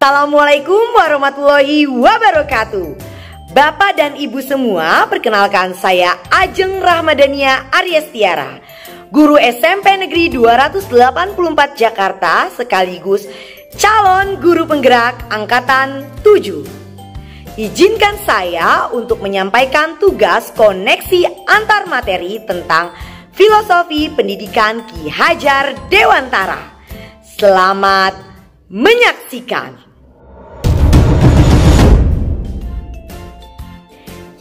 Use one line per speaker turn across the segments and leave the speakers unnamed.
Assalamualaikum warahmatullahi wabarakatuh. Bapak dan Ibu semua, perkenalkan saya Ajeng Rahmadania Aryestiara, guru SMP Negeri 284 Jakarta sekaligus calon guru penggerak Angkatan 7. Izinkan saya untuk menyampaikan tugas koneksi antar materi tentang filosofi pendidikan Ki Hajar Dewantara. Selamat menyaksikan.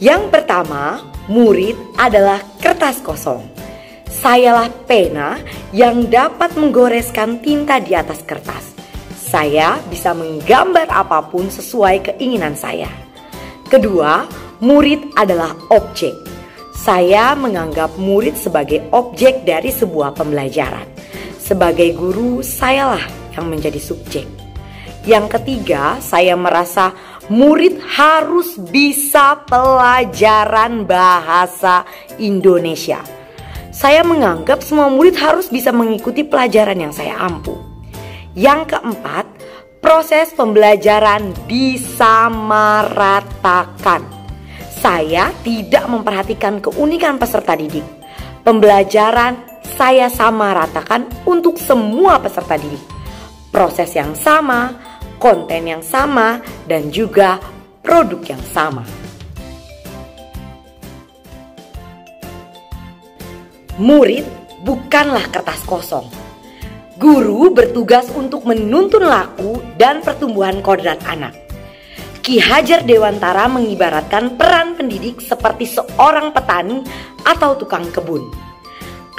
Yang pertama, murid adalah kertas kosong. Sayalah pena yang dapat menggoreskan tinta di atas kertas. Saya bisa menggambar apapun sesuai keinginan saya. Kedua, murid adalah objek. Saya menganggap murid sebagai objek dari sebuah pembelajaran. Sebagai guru, sayalah yang menjadi subjek. Yang ketiga, saya merasa murid harus bisa pelajaran bahasa Indonesia. Saya menganggap semua murid harus bisa mengikuti pelajaran yang saya ampu. Yang keempat, proses pembelajaran disamaratakan. Saya tidak memperhatikan keunikan peserta didik. Pembelajaran saya samaratakan untuk semua peserta didik. Proses yang sama, konten yang sama, dan juga produk yang sama. Murid bukanlah kertas kosong. Guru bertugas untuk menuntun laku dan pertumbuhan kodrat anak. Ki Hajar Dewantara mengibaratkan peran pendidik seperti seorang petani atau tukang kebun.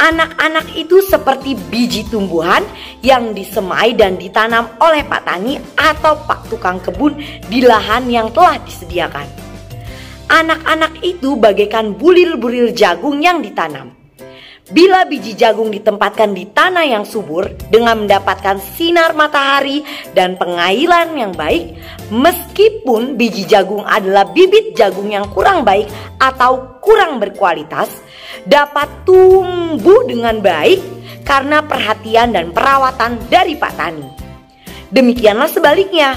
Anak-anak itu seperti biji tumbuhan yang disemai dan ditanam oleh Pak Tani atau Pak Tukang Kebun di lahan yang telah disediakan. Anak-anak itu bagaikan bulir-bulir jagung yang ditanam. Bila biji jagung ditempatkan di tanah yang subur dengan mendapatkan sinar matahari dan pengairan yang baik, meskipun biji jagung adalah bibit jagung yang kurang baik atau kurang berkualitas, dapat tumbuh dengan baik karena perhatian dan perawatan dari Pak Tani. Demikianlah sebaliknya.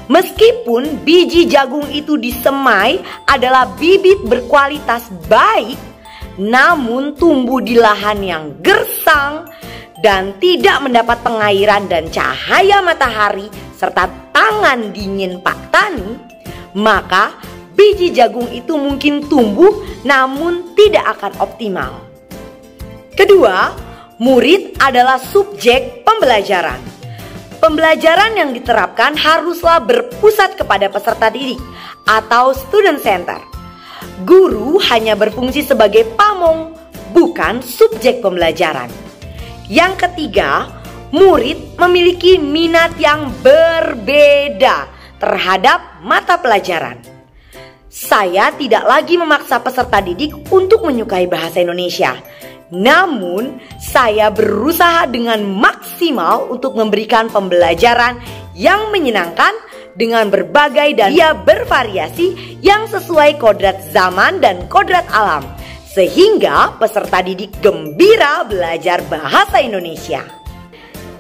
Meskipun biji jagung itu disemai adalah bibit berkualitas baik, namun tumbuh di lahan yang gersang dan tidak mendapat pengairan dan cahaya matahari serta tangan dingin Pak Tani, maka biji jagung itu mungkin tumbuh namun tidak akan optimal. Kedua, murid adalah subjek pembelajaran. Pembelajaran yang diterapkan haruslah berpusat kepada peserta didik atau student center. Guru hanya berfungsi sebagai pamong, bukan subjek pembelajaran. Yang ketiga, murid memiliki minat yang berbeda terhadap mata pelajaran. Saya tidak lagi memaksa peserta didik untuk menyukai bahasa Indonesia. Namun, saya berusaha dengan maksimal untuk memberikan pembelajaran yang menyenangkan dengan berbagai dan bervariasi yang sesuai kodrat zaman dan kodrat alam, sehingga peserta didik gembira belajar bahasa Indonesia.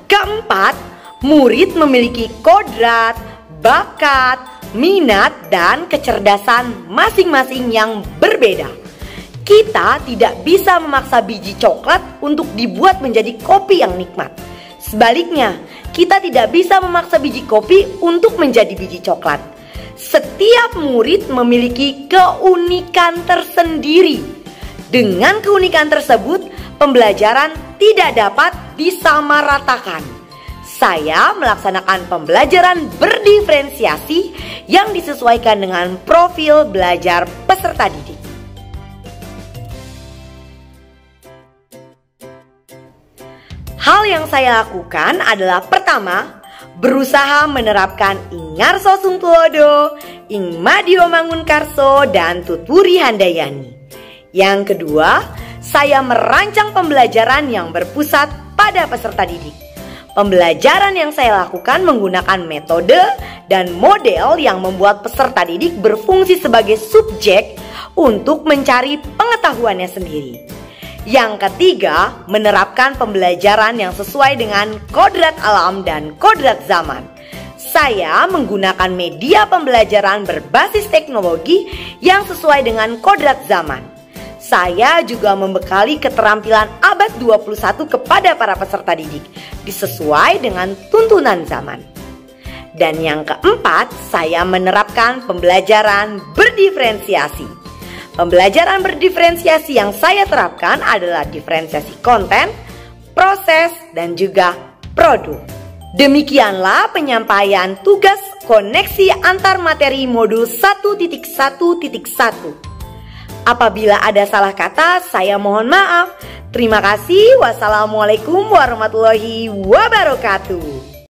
Keempat, murid memiliki kodrat, bakat, minat, dan kecerdasan masing-masing yang berbeda. Kita tidak bisa memaksa biji coklat untuk dibuat menjadi kopi yang nikmat. Sebaliknya, kita tidak bisa memaksa biji kopi untuk menjadi biji coklat. Setiap murid memiliki keunikan tersendiri. Dengan keunikan tersebut, pembelajaran tidak dapat disamaratakan. Saya melaksanakan pembelajaran berdiferensiasi yang disesuaikan dengan profil belajar peserta didik. Hal yang saya lakukan adalah pertama, berusaha menerapkan Ingarso Sungtuodo, Ing Madio Mangunkarso, dan Tuturi Handayani. Yang kedua, saya merancang pembelajaran yang berpusat pada peserta didik. Pembelajaran yang saya lakukan menggunakan metode dan model yang membuat peserta didik berfungsi sebagai subjek untuk mencari pengetahuannya sendiri. Yang ketiga, menerapkan pembelajaran yang sesuai dengan kodrat alam dan kodrat zaman. Saya menggunakan media pembelajaran berbasis teknologi yang sesuai dengan kodrat zaman. Saya juga membekali keterampilan abad 21 kepada para peserta didik, disesuai dengan tuntunan zaman. Dan yang keempat, saya menerapkan pembelajaran berdiferensiasi. Pembelajaran berdiferensiasi yang saya terapkan adalah diferensiasi konten, proses, dan juga produk. Demikianlah penyampaian tugas koneksi antar materi modul 1.1.1. Apabila ada salah kata, saya mohon maaf. Terima kasih. Wassalamualaikum warahmatullahi wabarakatuh.